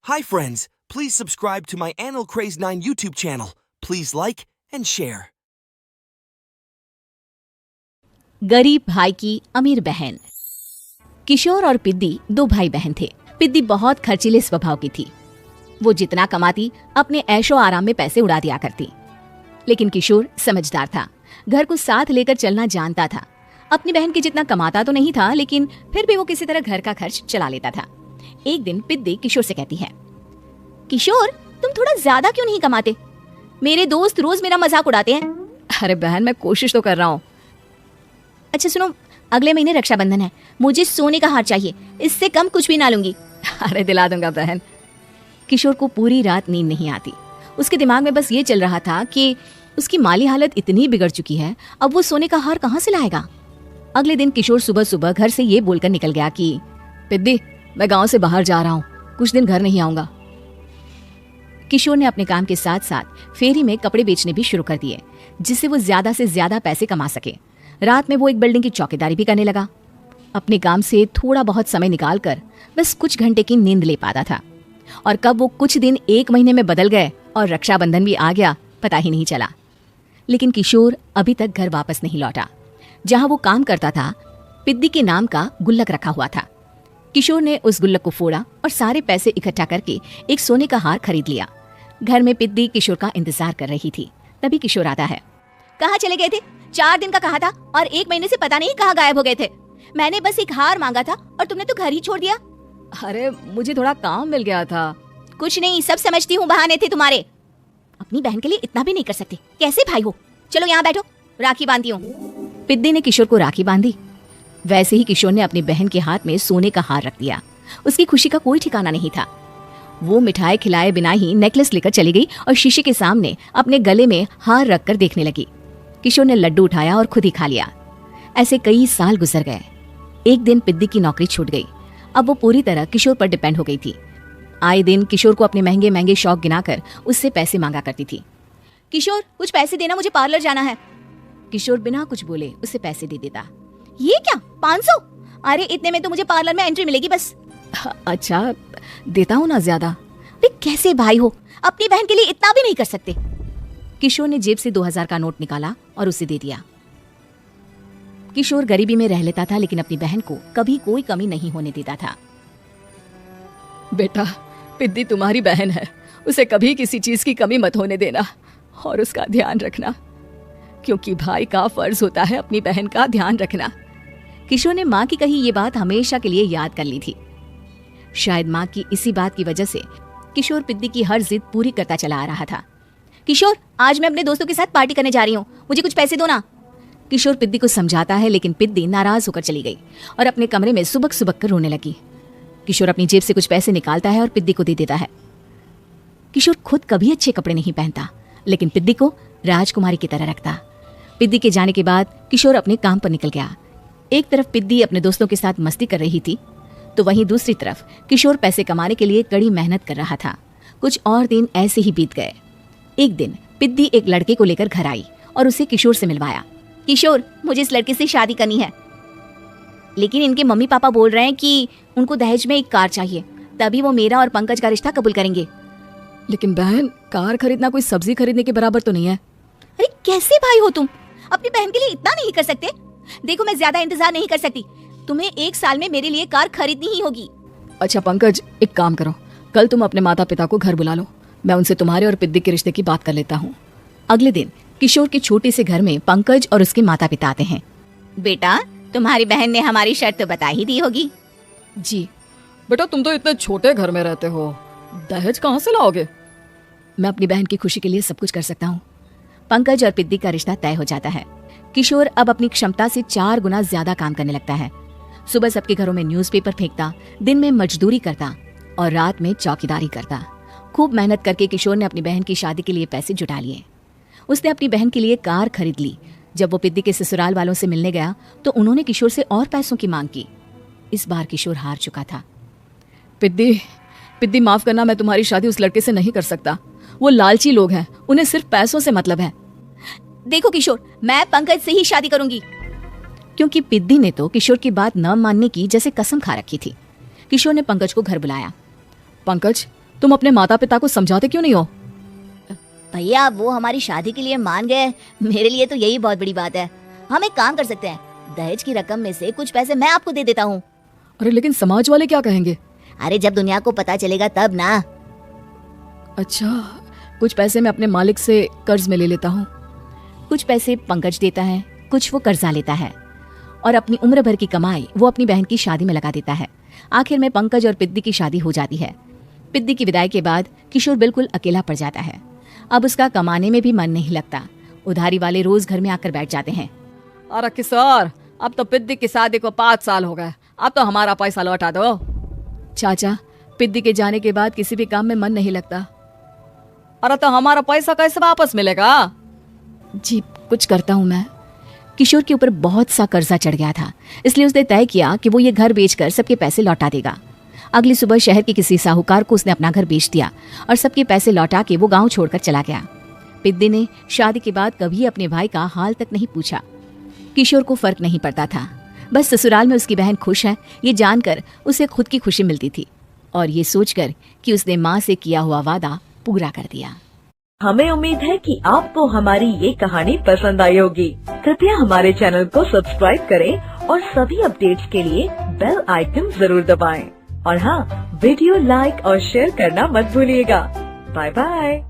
Hi friends, please subscribe to my Animal Craze 9 YouTube channel. Please like and share. गरीब भाई की अमीर बहन। किशोर और पिद्दी दो भाई बहन थे। पिद्दी बहुत खर्चीले स्वभाव की थी। वो जितना कमाती अपने ऐशो आराम में पैसे उड़ा दिया करती। लेकिन किशोर समझदार था, घर को साथ लेकर चलना जानता था। अपनी बहन के जितना कमाता तो नहीं था, लेकिन फिर भी वो किसी तरह घर का खर्च चला लेता था। एक दिन पिद्दी किशोर से कहती है, किशोर तुम थोड़ा ज्यादा क्यों नहीं कमाते? मेरे दोस्त रोज मेरा मजाक उड़ाते हैं। अरे बहन, मैं कोशिश तो कर रहा हूँ। अच्छा सुनो, अगले महीने रक्षाबंधन है, मुझे सोने का हार चाहिए, इससे कम कुछ भी ना लूंगी। अरे दिला दूंगा बहन। किशोर को पूरी रात नींद नहीं आती। उसके दिमाग में बस ये चल रहा था कि उसकी माली हालत इतनी बिगड़ चुकी है, अब वो सोने का हार कहाँ से लाएगा। अगले दिन किशोर सुबह सुबह घर से ये बोलकर निकल गया कि पिद्दी, मैं गांव से बाहर जा रहा हूँ, कुछ दिन घर नहीं आऊंगा। किशोर ने अपने काम के साथ साथ फेरी में कपड़े बेचने भी शुरू कर दिए, जिससे वो ज्यादा से ज्यादा पैसे कमा सके। रात में वो एक बिल्डिंग की चौकीदारी भी करने लगा। अपने काम से थोड़ा बहुत समय निकालकर बस कुछ घंटे की नींद ले पाता था। और कब वो कुछ दिन एक महीने में बदल गए और रक्षाबंधन भी आ गया, पता ही नहीं चला। लेकिन किशोर अभी तक घर वापस नहीं लौटा। जहां वो काम करता था, पिद्दी के नाम का गुल्लक रखा हुआ था। किशोर ने उस गुल्लक को फोड़ा और सारे पैसे इकट्ठा करके एक सोने का हार खरीद लिया। घर में पिद्दी किशोर का इंतजार कर रही थी। तभी किशोर आता है। कहाँ चले गए थे? 4 दिन का कहा था और 1 महीने से पता नहीं कहाँ गायब हो गए थे। मैंने बस एक हार मांगा था और तुमने तो घर ही छोड़ दिया। अरे मुझे थोड़ा काम मिल गया था। कुछ नहीं, सब समझती हूँ, बहाने थे तुम्हारे। अपनी बहन के लिए इतना भी नहीं कर सकते, कैसे भाई हो? चलो यहाँ बैठो, राखी बांधती हूँ। पिद्दी ने किशोर को राखी बांधी। वैसे ही किशोर ने अपनी बहन के हाथ में सोने का हार रख दिया। उसकी खुशी का कोई ठिकाना नहीं था। वो मिठाई खिलाए बिना ही नेकलेस लेकर चली गई और शीशे के सामने अपने गले में हार रखकर देखने लगी। किशोर ने लड्डू उठाया और खुद ही खा लिया। ऐसे कई साल गुजर गए। एक दिन पिद्दी की नौकरी छूट गई। अब वो पूरी तरह किशोर पर डिपेंड हो गई थी। आए दिन किशोर को अपने महंगे महंगे शौक गिनाकर उससे पैसे मांगा करती थी। किशोर कुछ पैसे देना, मुझे पार्लर जाना है। किशोर बिना कुछ बोले उसे पैसे दे देता। ये क्या, 500? अरे इतने में तो मुझे पार्लर में एंट्री मिलेगी बस। अच्छा देता हूँ ना ज्यादा। अरे कैसे भाई हो, अपनी बहन के लिए इतना भी नहीं कर सकते। किशोर ने जेब से 2000 का नोट निकाला और उसे दे दिया। किशोर गरीबी में रह लेता था, लेकिन अपनी बहन को कभी कोई कमी नहीं होने देता था। बेटा, पिद्दी तुम्हारी बहन है, उसे कभी किसी चीज की कमी मत होने देना और उसका ध्यान रखना, क्योंकि भाई का फर्ज होता है अपनी बहन का ध्यान रखना। किशोर ने माँ की कही ये बात हमेशा के लिए याद कर ली थी। शायद माँ की इसी बात की वजह से किशोर पिद्दी की हर जिद पूरी करता चला आ रहा था। किशोर, आज मैं अपने दोस्तों के साथ पार्टी करने जा रही हूँ, मुझे कुछ पैसे दो ना। किशोर पिद्दी को समझाता है, लेकिन पिद्दी नाराज होकर चली गई और अपने कमरे में सुबक सुबक कर रोने लगी। किशोर अपनी जेब से कुछ पैसे निकालता है और पिद्दी को दे देता है। किशोर खुद कभी अच्छे कपड़े नहीं पहनता, लेकिन पिद्दी को राजकुमारी की तरह रखता। पिद्दी के जाने के बाद किशोर अपने काम पर निकल गया। एक तरफ पिद्दी अपने दोस्तों के साथ मस्ती कर रही थी, तो वहीं दूसरी तरफ किशोर पैसे कमाने के लिए कड़ी मेहनत कर रहा था। कुछ और दिन ऐसे ही बीत गए। एक दिन पिद्दी एक लड़के को लेकर घर आई और उसे किशोर से मिलवाया। किशोर, मुझे इस लड़के से शादी करनी है, लेकिन इनके मम्मी पापा बोल रहे हैं कि उनको दहेज में एक कार चाहिए, तभी वो मेरा और पंकज का रिश्ता कबूल करेंगे। लेकिन बहन, कार खरीदना कोई सब्जी खरीदने के बराबर तो नहीं है। अरे कैसे भाई हो तुम, अपनी बहन के लिए इतना नहीं कर सकते? देखो, मैं ज्यादा इंतजार नहीं कर सकती, तुम्हें 1 साल में मेरे लिए कार खरीदनी ही होगी। अच्छा पंकज, एक काम करो, कल तुम अपने माता पिता को घर बुला लो, मैं उनसे तुम्हारे और पिद्दी के रिश्ते की बात कर लेता हूँ। अगले दिन किशोर के छोटे से घर में पंकज और उसके माता पिता आते हैं। बेटा, तुम्हारी बहन ने हमारी शर्त तो बता ही दी होगी। जी बेटा, तुम तो इतने छोटे घर में रहते हो, दहेज कहाँ से लाओगे? मैं अपनी बहन की खुशी के लिए सब कुछ कर सकता हूँ। पंकज और पिद्दी का रिश्ता तय हो जाता है। किशोर अब अपनी क्षमता से 4 गुना ज्यादा काम करने लगता है। सुबह सबके घरों में न्यूज़पेपर फेंकता, दिन में मजदूरी करता और रात में चौकीदारी करता। खूब मेहनत करके किशोर ने अपनी बहन की शादी के लिए पैसे जुटा लिए। उसने अपनी बहन के लिए कार खरीद ली। जब वो पिद्दी के ससुराल वालों से मिलने गया तो उन्होंने किशोर से और पैसों की मांग की। इस बार किशोर हार चुका था। पिद्दी माफ करना, मैं तुम्हारी शादी उस लड़के से नहीं कर सकता। वो लालची लोग हैं, उन्हें सिर्फ पैसों से मतलब है। देखो किशोर, मैं पंकज से ही शादी करूंगी। क्योंकि पिद्दी ने तो किशोर की बात न मानने की जैसे कसम खा रखी थी। किशोर ने पंकज को घर बुलाया। पंकज, तुम अपने माता पिता को समझाते क्यों नहीं हो? भैया वो हमारी शादी के लिए मान गए, मेरे लिए तो यही बहुत बड़ी बात है। हम एक काम कर सकते हैं, दहेज की रकम में से कुछ पैसे मैं आपको दे देता हूँ। अरे लेकिन समाज वाले क्या कहेंगे? अरे जब दुनिया को पता चलेगा तब ना। अच्छा, कुछ पैसे मैं अपने मालिक से कर्ज में ले लेता हूँ। कुछ पैसे पंकज देता है, कुछ वो कर्जा लेता है और अपनी उम्र भर की कमाई वो अपनी बहन की शादी में लगा देता है। आखिर में पंकज और पिद्दी की शादी हो जाती है। पिद्दी की विदाई के बाद किशोर बिल्कुल अकेला पड़ जाता है। अब उसका कमाने में भी मन नहीं लगता। उधारी वाले रोज घर में आकर बैठ जाते हैं। अरे किशोर, अब तो पिद्दी की शादी को 5 साल हो गए, अब तो हमारा पैसा लौटा दो। चाचा, पिद्दी के जाने के बाद किसी भी काम में मन नहीं लगता। अरे तो हमारा पैसा कैसे वापस मिलेगा? जी कुछ करता हूँ मैं। किशोर के ऊपर बहुत सा कर्जा चढ़ गया था, इसलिए उसने तय किया कि वो ये घर बेचकर सबके पैसे लौटा देगा। अगली सुबह शहर के किसी साहूकार को उसने अपना घर बेच दिया और सबके पैसे लौटा के वो गांव छोड़कर चला गया। पिद्दी ने शादी के बाद कभी अपने भाई का हाल तक नहीं पूछा। किशोर को फर्क नहीं पड़ता था, बस ससुराल में उसकी बहन खुश है ये जानकर उसे खुद की खुशी मिलती थी और ये सोचकर कि उसने माँ से किया हुआ वादा पूरा कर दिया। हमें उम्मीद है कि आपको हमारी ये कहानी पसंद आई होगी। कृपया हमारे चैनल को सब्सक्राइब करें और सभी अपडेट्स के लिए बेल आइकन जरूर दबाएं। और हाँ, वीडियो लाइक और शेयर करना मत भूलिएगा। Bye bye.